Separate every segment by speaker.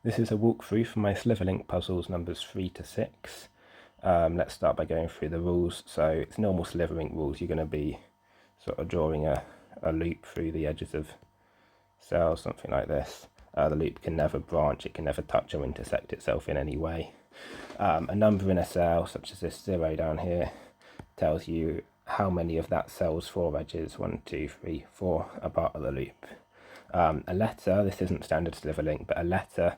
Speaker 1: This is a walkthrough for my Slitherlink puzzles numbers 3 to 6. Let's start by going through the rules. So it's normal Slitherlink rules. You're going to be sort of drawing a loop through the edges of cells, something like this. The loop can never branch, it can never touch or intersect itself in any way. A number in a cell, such as this 0 down here, tells you how many of that cell's 4 edges, 1, 2, 3, 4, are part of the loop. A letter, this isn't standard Slitherlink, but a letter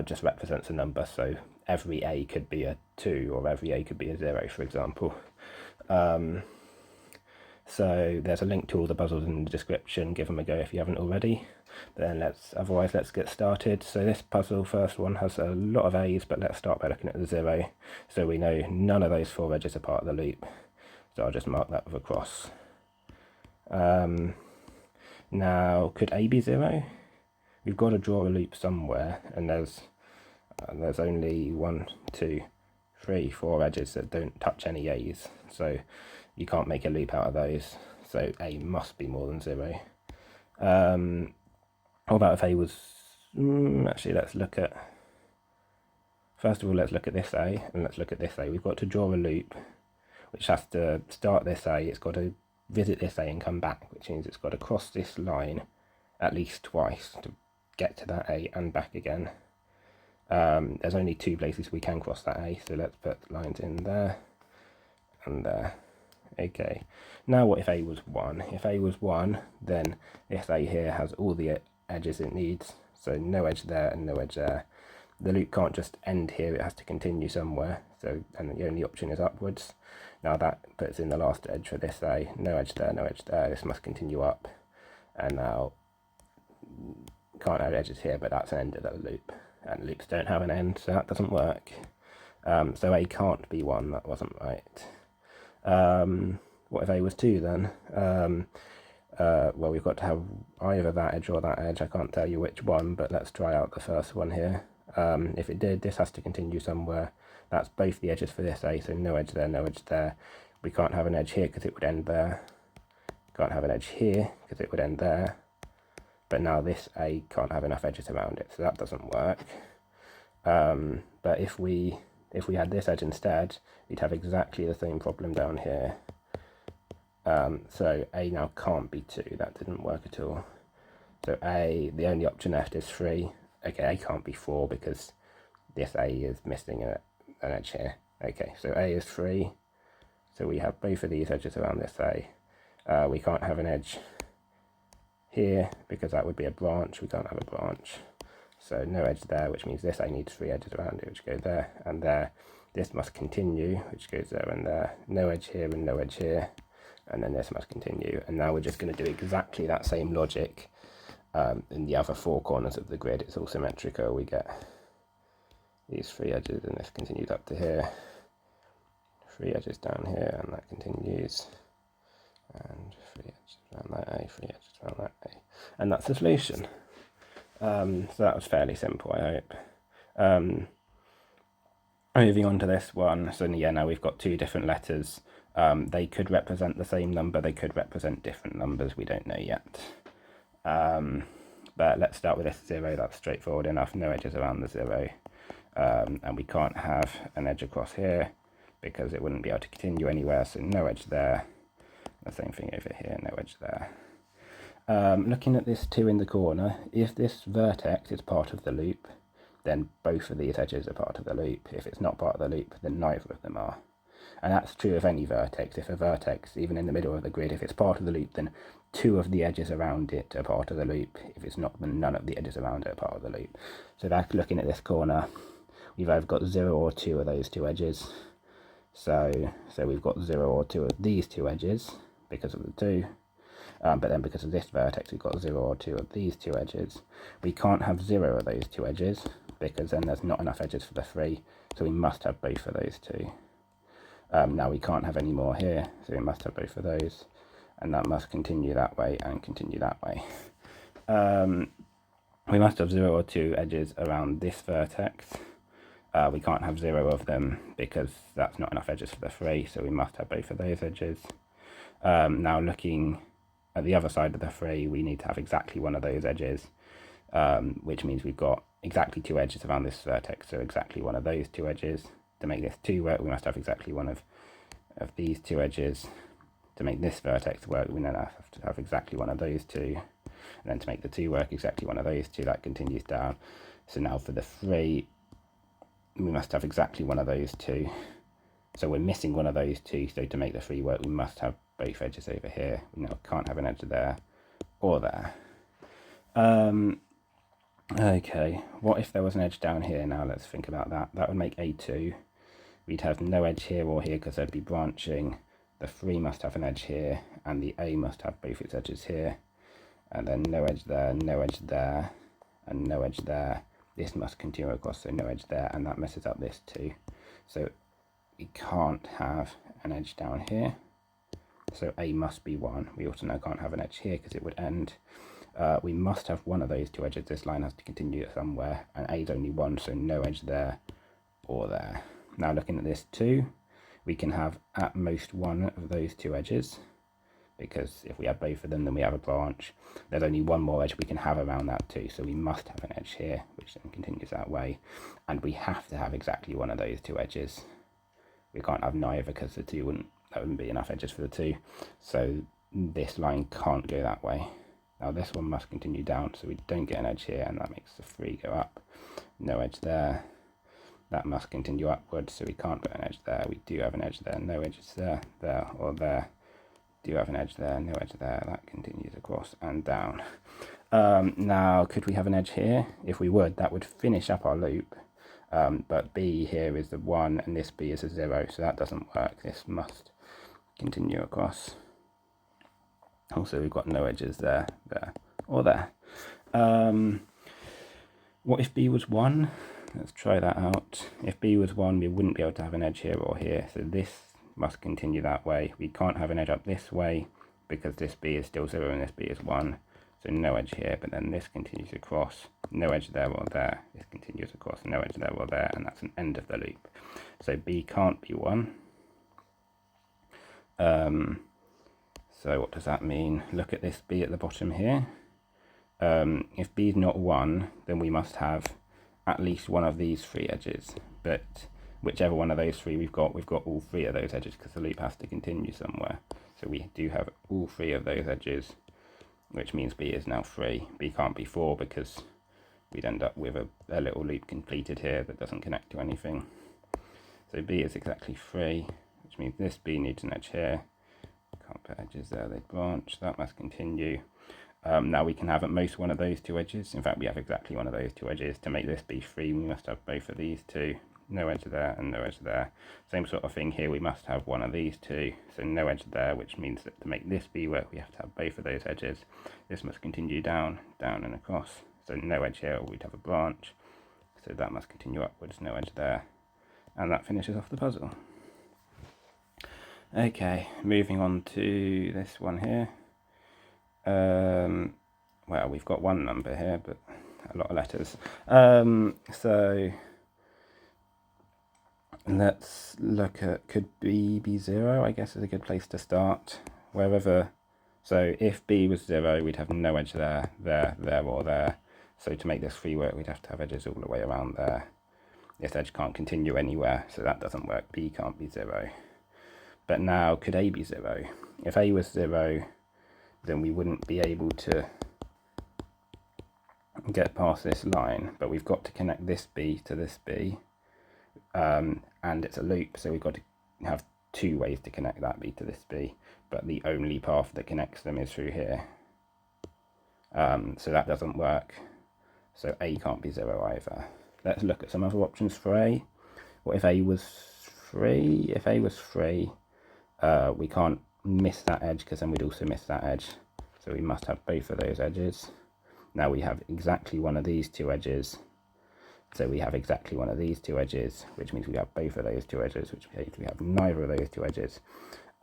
Speaker 1: just represents a number, so every A could be a 2 or every A could be a 0, for example. So there's a link to all the puzzles in the description, give them a go if you haven't already. But then let's get started. So this puzzle, first one, has a lot of A's, but let's start by looking at the 0. So we know none of those 4 edges are part of the loop, so I'll just mark that with a cross. Now, could A be 0? We've got to draw a loop somewhere, and there's only 1, 2, 3, 4 edges that don't touch any A's, so you can't make a loop out of those, so A must be more than 0. What about if A was... actually, let's look at... First of all, let's look at this A, and let's look at this A. We've got to draw a loop, which has to start this A, it's got to visit this A and come back, which means it's got to cross this line at least twice to get to that A and back again. There's only 2 places we can cross that A, so let's put lines in there and there. Okay, now what if A was 1? If A was 1, then this A here has all the edges it needs, so no edge there and no edge there. The loop can't just end here, it has to continue somewhere, and the only option is upwards. Now that puts in the last edge for this A, no edge there, no edge there, this must continue up, and now can't have edges here, but that's an end of the loop, and loops don't have an end, so that doesn't work. So A can't be 1, that wasn't right. What if A was 2 then? Well, we've got to have either that edge or that edge, I can't tell you which one, but let's try out the first one here. If it did, this has to continue somewhere. That's both the edges for this A, so no edge there, no edge there. We can't have an edge here because it would end there. Can't have an edge here because it would end there. But now this A can't have enough edges around it, so that doesn't work. But if we had this edge instead, we'd have exactly the same problem down here. So A now can't be 2, that didn't work at all. So A, the only option left is 3. Okay, A can't be 4 because this A is missing an edge here. Okay, so A is 3. So we have both of these edges around this A. We can't have an edge here because that would be a branch. We can't have a branch. So no edge there, which means this A needs 3 edges around it, which go there and there. This must continue, which goes there and there. No edge here and no edge here. And then this must continue. And now we're just going to do exactly that same logic in the other 4 corners of the grid. It's all symmetrical. We get these 3 edges and this continues up to here. 3 edges down here and that continues. And 3 edges around that A, 3 edges around that A. And that's the solution. So that was fairly simple, I hope. Moving on to this one, so yeah, now we've got 2 different letters. They could represent the same number, they could represent different numbers, we don't know yet. But let's start with this 0, that's straightforward enough, no edges around the 0. And we can't have an edge across here because it wouldn't be able to continue anywhere, so no edge there. The same thing over here, no edge there. Looking at this 2 in the corner, if this vertex is part of the loop, then both of these edges are part of the loop. If it's not part of the loop, then neither of them are. And that's true of any vertex. If a vertex, even in the middle of the grid, if it's part of the loop, then 2 of the edges around it are part of the loop. If it's not, then none of the edges around it are part of the loop. So back looking at this corner, we've either got 0 or 2 of those 2 edges. So we've got 0 or 2 of these 2 edges because of the 2. But then because of this vertex, we've got 0 or 2 of these 2 edges. We can't have 0 of those 2 edges because then there's not enough edges for the 3. So we must have both of those 2. Now we can't have any more here, so we must have both of those, and that must continue that way and continue that way. We must have 0 or 2 edges around this vertex. We can't have 0 of them because that's not enough edges for the 3, so we must have both of those edges. Now looking at the other side of the 3, we need to have exactly one of those edges. which means we've got exactly 2 edges around this vertex, so exactly one of those 2 edges. To make this 2 work, we must have exactly one of these 2 edges. To make this vertex work, we then have to have exactly one of those 2. And then to make the 2 work, exactly one of those 2. That continues down. So now for the 3, we must have exactly one of those 2. So we're missing one of those 2. So to make the 3 work, we must have both edges over here. We now can't have an edge there or there. Okay, what if there was an edge down here? Now let's think about that. That would make A2. We'd have no edge here or here because they'd be branching. The 3 must have an edge here, and the A must have both its edges here. And then no edge there, no edge there, and no edge there. This must continue across, so no edge there, and that messes up this too. So we can't have an edge down here. So A must be 1. We also now can't have an edge here because it would end. We must have one of those 2 edges. This line has to continue somewhere, and A is only 1, so no edge there or there. Now looking at this 2, we can have at most one of those 2 edges, because if we have both of them, then we have a branch. There's only one more edge we can have around that too, so we must have an edge here, which then continues that way. And we have to have exactly one of those 2 edges. We can't have neither because that wouldn't be enough edges for the 2. So this line can't go that way. Now this one must continue down, so we don't get an edge here, and that makes the 3 go up. No edge there. That must continue upwards, so we can't put an edge there. We do have an edge there. No edges there, there, or there. Do have an edge there, no edge there. That continues across and down. Now, could we have an edge here? If we would, that would finish up our loop. But B here is the 1, and this B is a 0, so that doesn't work. This must continue across. Also, we've got no edges there, there, or there. What if B was 1? Let's try that out. If B was 1, we wouldn't be able to have an edge here or here, so this must continue that way. We can't have an edge up this way because this B is still 0 and this B is 1, so no edge here, but then this continues across. No edge there or there. This continues across. No edge there or there, and that's an end of the loop. So B can't be 1. So what does that mean? Look at this B at the bottom here. If B is not 1, then we must have at least one of these 3 edges, but whichever one of those 3 we've got all 3 of those edges because the loop has to continue somewhere. So we do have all 3 of those edges, which means B is now 3. B can't be 4 because we'd end up with a little loop completed here that doesn't connect to anything. So B is exactly 3, which means this B needs an edge here. Can't put edges there, they branch. That must continue. Now we can have at most one of those 2 edges. In fact, we have exactly one of those 2 edges. To make this be 3, we must have both of these 2. No edge there and no edge there. Same sort of thing here, we must have one of these 2. So no edge there, which means that to make this B work, we have to have both of those edges. This must continue down, down and across. So no edge here, or we'd have a branch. So that must continue upwards, no edge there. And that finishes off the puzzle. Okay, moving on to this one here. Well, we've got one number here, but a lot of letters. So let's look at, could B be 0? I guess is a good place to start. Wherever, so if B was 0, we'd have no edge there, there, there, or there. So to make this 3 work, we'd have to have edges all the way around there. This edge can't continue anywhere, so that doesn't work. B can't be 0. But now, could A be 0? If A was 0, then we wouldn't be able to get past this line, but we've got to connect this B to this B, and it's a loop, so we've got to have 2 ways to connect that B to this B, but the only path that connects them is through here. So that doesn't work, so A can't be 0 either. Let's look at some other options for A. What if A was 3? If A was 3, we can't miss that edge because then we'd also miss that edge, so we must have both of those edges. Now we have exactly one of these 2 edges, so we have exactly one of these 2 edges, which means we have both of those 2 edges, which means we have neither of those 2 edges,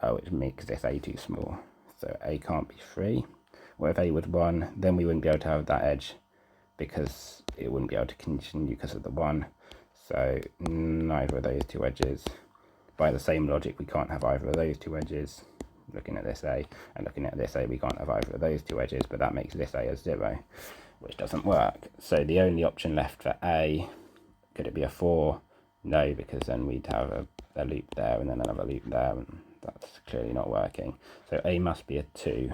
Speaker 1: which makes this A too small, so A can't be 3. Or if A was 1, then we wouldn't be able to have that edge because it wouldn't be able to continue because of the 1, so neither of those 2 edges. By the same logic, we can't have either of those 2 edges. Looking at this A and looking at this A, we can't have either of those 2 edges, but that makes this A a 0. which doesn't work. So the only option left for A, could it be a 4? No, because then we'd have a loop there and then another loop there, and that's clearly not working. So A must be a 2.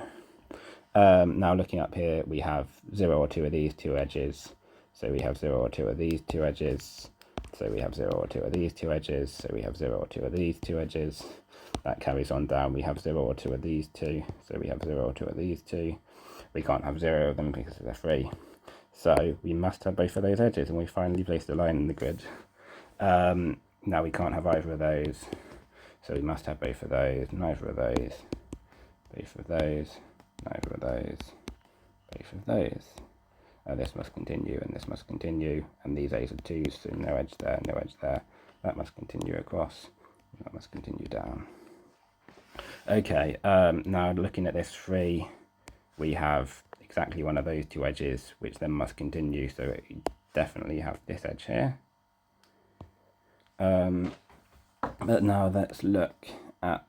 Speaker 1: Now looking up here, we have 0 or 2 of these two edges. So we have 0 or 2 of these two edges. So we have 0 or 2 of these two edges. So we have 0 or 2 of these two edges. That carries on down. We have 0 or 2 of these two. So we have 0 or 2 of these two. We can't have 0 of them because they're free. So we must have both of those edges, and we finally placed a line in the grid. Now we can't have either of those. So we must have both of those, neither of those, both of those, neither of those, both of those. This must continue, and this must continue, and these A's are 2s, so no edge there, no edge there. That must continue across, that must continue down. Okay, now looking at this 3, we have exactly one of those two edges, which then must continue, so we definitely have this edge here. But now let's look at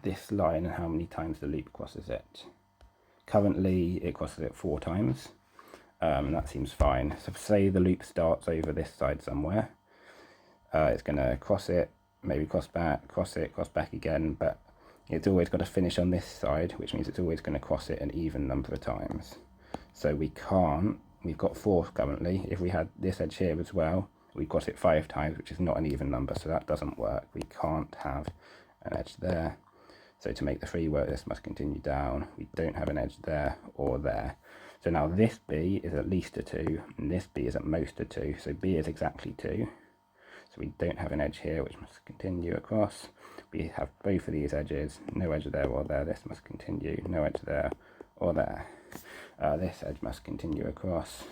Speaker 1: this line and how many times the loop crosses it. Currently it crosses it 4 times, and that seems fine. So say the loop starts over this side somewhere, it's going to cross it, maybe cross back, cross it, cross back again, but it's always got to finish on this side, which means it's always going to cross it an even number of times. So we can't, we've got 4 currently. If we had this edge here as well, we cross it 5 times, which is not an even number, so that doesn't work. We can't have an edge there. So to make the 3 work, this must continue down. We don't have an edge there or there. So now this B is at least a 2, and this B is at most a 2. So B is exactly 2. So we don't have an edge here, which must continue across. We have both of these edges, no edge there or there. This must continue, no edge there or there. This edge must continue across.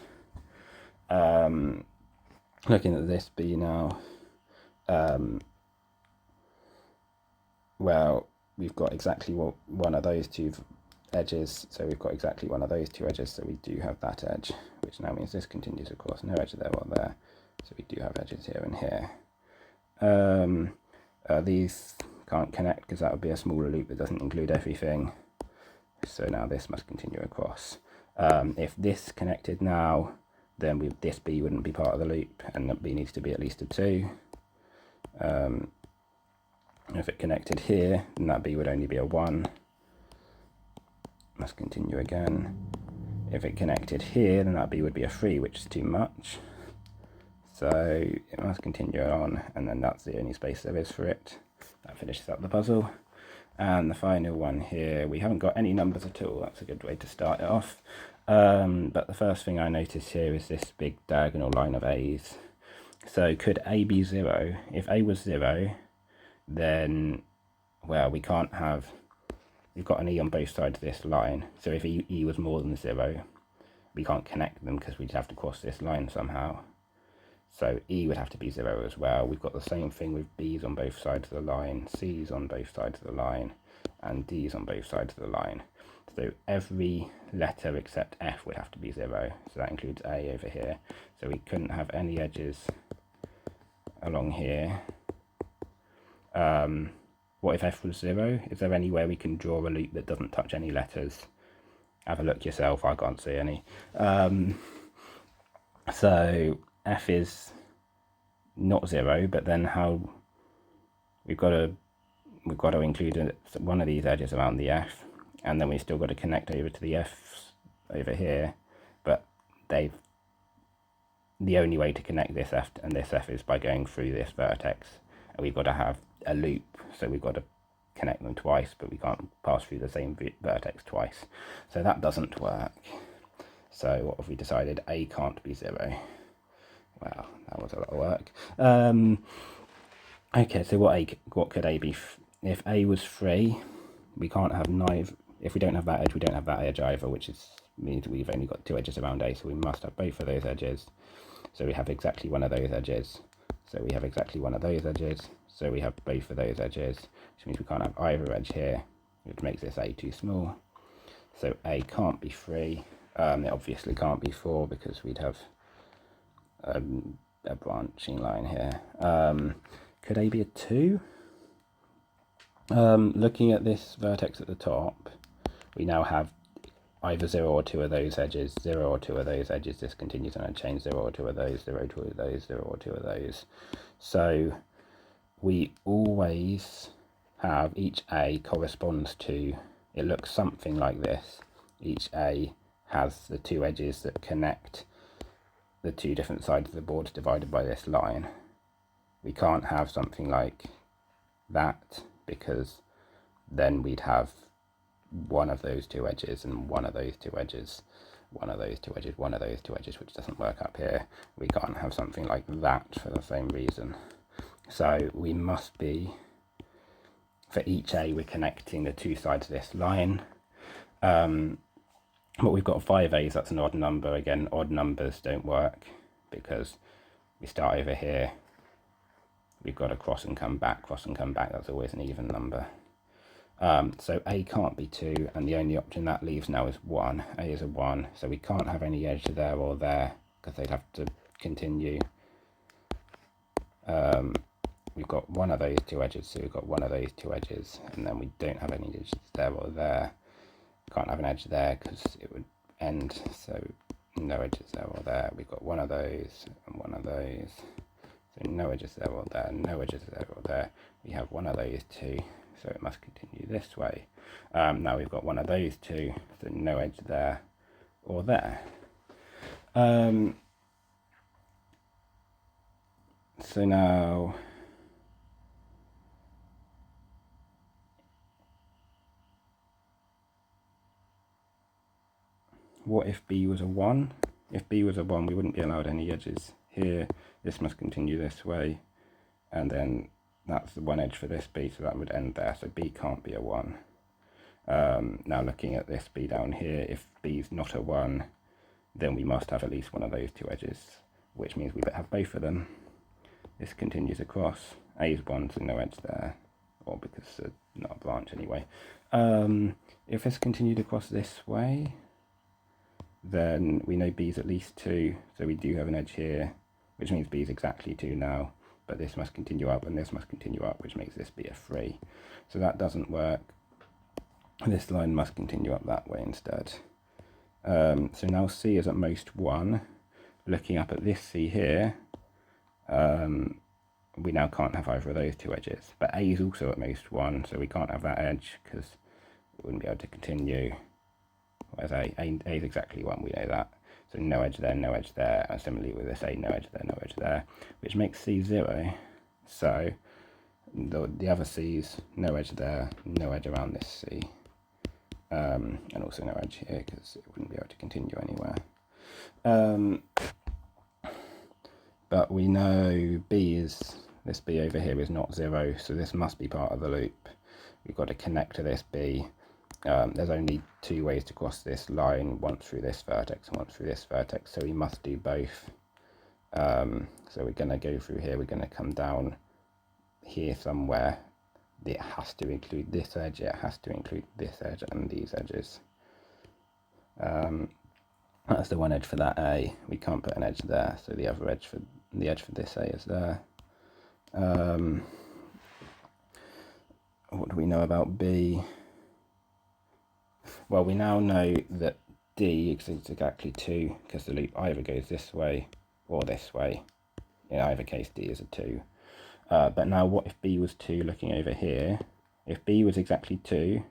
Speaker 1: Looking at this B now, well, we've got exactly one of those two edges, so we've got exactly one of those two edges, so we do have that edge, which now means this continues across, no edge there or there, so we do have edges here and here. These can't connect because that would be a smaller loop that doesn't include everything, so now this must continue across. If this connected now, then this B wouldn't be part of the loop, and that B needs to be at least a 2. If it connected here, then that B would only be a 1. Must continue again. If it connected here, then that B would be a 3, which is too much. So it must continue on, and then that's the only space there is for it. That finishes up the puzzle. And the final one here, we haven't got any numbers at all. That's a good way to start it off. But the first thing I notice here is this big diagonal line of A's. So could A be 0? If A was 0, then, well, we can't have, we've got an E on both sides of this line. So if E was more than 0, we can't connect them because we'd have to cross this line somehow. So E would have to be 0 as well. We've got the same thing with B's on both sides of the line, C's on both sides of the line, and D's on both sides of the line. So every letter except F would have to be 0. So that includes A over here. So we couldn't have any edges along here. What if F was 0? Is there anywhere we can draw a loop that doesn't touch any letters? Have a look yourself, I can't see any. So F is not 0, but then how we've got to include one of these edges around the F, and then we've still got to connect over to the F's over here, but the only way to connect this F and this F is by going through this vertex, and we've got to have a loop, so we've got to connect them twice, but we can't pass through the same vertex twice, so that doesn't work. So what have we decided? A can't be 0. Wow, that was a lot of work. Okay, so what could A be? If A was 3, we can't have neither. If we don't have that edge, we don't have that edge either, which means we've only got 2 edges around A, so we must have both of those edges. So we have exactly one of those edges. So we have exactly one of those edges. So we have both of those edges, which means we can't have either edge here, which makes this A too small. So A can't be 3. It obviously can't be 4 because we'd have a branching line here. Could A be a 2? Looking at this vertex at the top, we now have either 0 or 2 of those edges, 0 or 2 of those edges, this continues, and I change 0 or 2 of those, 0, 2 of those, 0 or 2 of those. So we always have each A corresponds to, it looks something like this. Each A has the 2 edges that connect the 2 different sides of the board divided by this line. We can't have something like that, because then we'd have one of those 2 edges and one of those 2 edges, one of those 2 edges, one of those 2 edges, which doesn't work up here. We can't have something like that for the same reason. So we must be, for each A, we're connecting the 2 sides of this line. But we've got 5 A's, that's an odd number. Again, odd numbers don't work because we start over here, we've got to cross and come back, that's always an even number. So A can't be 2, and the only option that leaves now is 1. A is a 1, so we can't have any edge there or there, because they'd have to continue. We've got one of those 2 edges, so we've got one of those 2 edges, and then we don't have any edges there or there. Can't have an edge there because it would end, so no edges there or there. We've got one of those and one of those, so no edges there or there, no edges there or there. We have one of those 2, so it must continue this way. Now we've got one of those 2, so no edge there or there. So now what if B was a 1? If B was a 1, we wouldn't be allowed any edges here. This must continue this way, and then that's the one edge for this B, so that would end there. So B can't be a 1. Now looking at this B down here, if B's not a 1, then we must have at least one of those 2 edges, which means we better have both of them. This continues across. A is 1, so no edge there, or because it's not a branch anyway. If this continued across this way, then we know B is at least 2, so we do have an edge here, which means B is exactly 2 now, but this must continue up and this must continue up, which makes this be a 3. So that doesn't work. This line must continue up that way instead. So now C is at most 1. Looking up at this C here, we now can't have either of those 2 edges, but A is also at most 1, so we can't have that edge because we wouldn't be able to continue. Whereas A is exactly 1, we know that. So no edge there, no edge there, and similarly with this A, no edge there, no edge there, which makes C 0. So the other C's, no edge there, no edge around this C, and also no edge here because it wouldn't be able to continue anywhere. But we know this B over here is not 0, so this must be part of the loop. We've got to connect to this B. There's only 2 ways to cross this line, one through this vertex and one through this vertex, so we must do both. So we're going to go through here, we're going to come down here somewhere. It has to include this edge, it has to include this edge and these edges. That's the one edge for that A. We can't put an edge there, so the other edge for this A is there. What do we know about B? Well, we now know that D is exactly 2 because the loop either goes this way or this way. In either case, D is a 2. But now what if B was 2 looking over here? If B was exactly 2,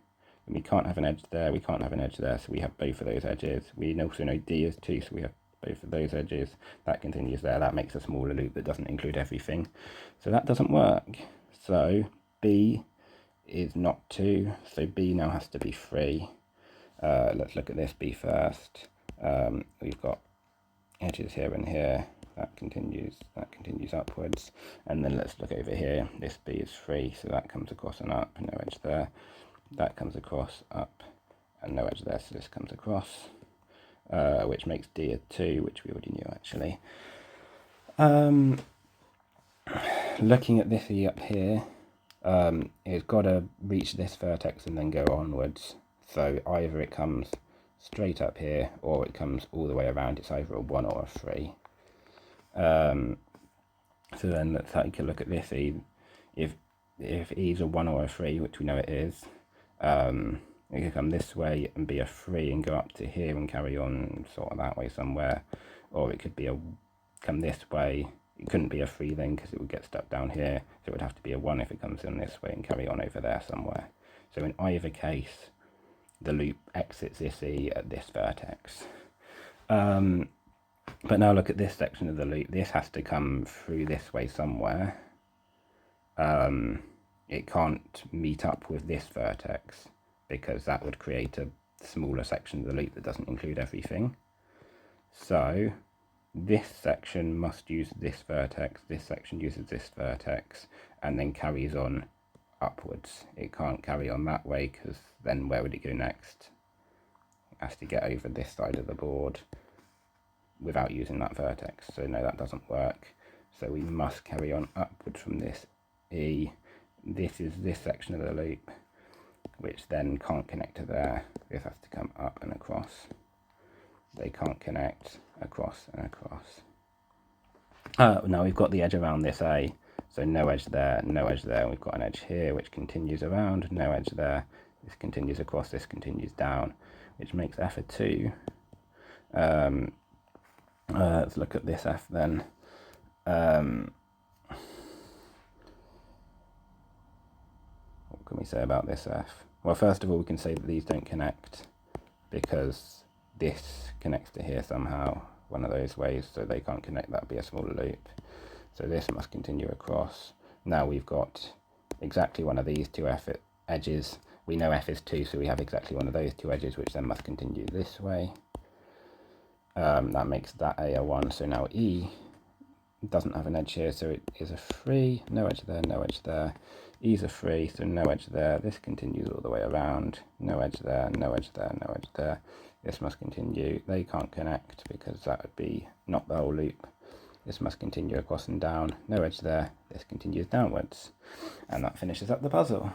Speaker 1: then we can't have an edge there, we can't have an edge there, so we have both of those edges. We also know D is 2, so we have both of those edges. That continues there, that makes a smaller loop that doesn't include everything. So that doesn't work. So B is not 2, so B now has to be 3. Let's look at this B first. We've got edges here and here. That continues upwards. And then let's look over here. This B is 3, so that comes across and up, no edge there. That comes across, up, and no edge there, so this comes across. Which makes D a 2, which we already knew actually. Looking at this E up here, it's got to reach this vertex and then go onwards. So either it comes straight up here or it comes all the way around. It's either a 1 or a 3. So then let's take a look at this E. If E is a 1 or a 3, which we know it is It could come this way and be a 3 and go up to here and carry on sort of that way somewhere, or it could be come this way. It couldn't be a 3 then because it would get stuck down here, so it would have to be a 1 if it comes in this way and carry on over there somewhere. So in either case, the loop exits this E at this vertex. But now look at this section of the loop. This has to come through this way somewhere. It can't meet up with this vertex because that would create a smaller section of the loop that doesn't include everything. So this section must use this vertex, this section uses this vertex, and then carries on upwards. It can't carry on that way because then where would it go next? It has to get over this side of the board without using that vertex. So no, that doesn't work. So we must carry on upwards from this E. This is this section of the loop, which then can't connect to there. This has to come up and across. They can't connect across and across. Now we've got the edge around this A, so no edge there, no edge there. We've got an edge here which continues around, no edge there. This continues across, this continues down, which makes F a 2. Let's look at this F then. What can we say about this F? Well, first of all, we can say that these don't connect because this connects to here somehow, one of those ways, so they can't connect. That would be a smaller loop. So this must continue across. Now we've got exactly one of these two F edges. We know F is 2, so we have exactly one of those two edges, which then must continue this way. That makes that A a 1, so now E doesn't have an edge here, so it is a 3, no edge there, no edge there. E's a 3, so no edge there. This continues all the way around, no edge there, no edge there, no edge there. This must continue. They can't connect because that would be not the whole loop. This must continue across and down, no edge there. This continues downwards, and that finishes up the puzzle.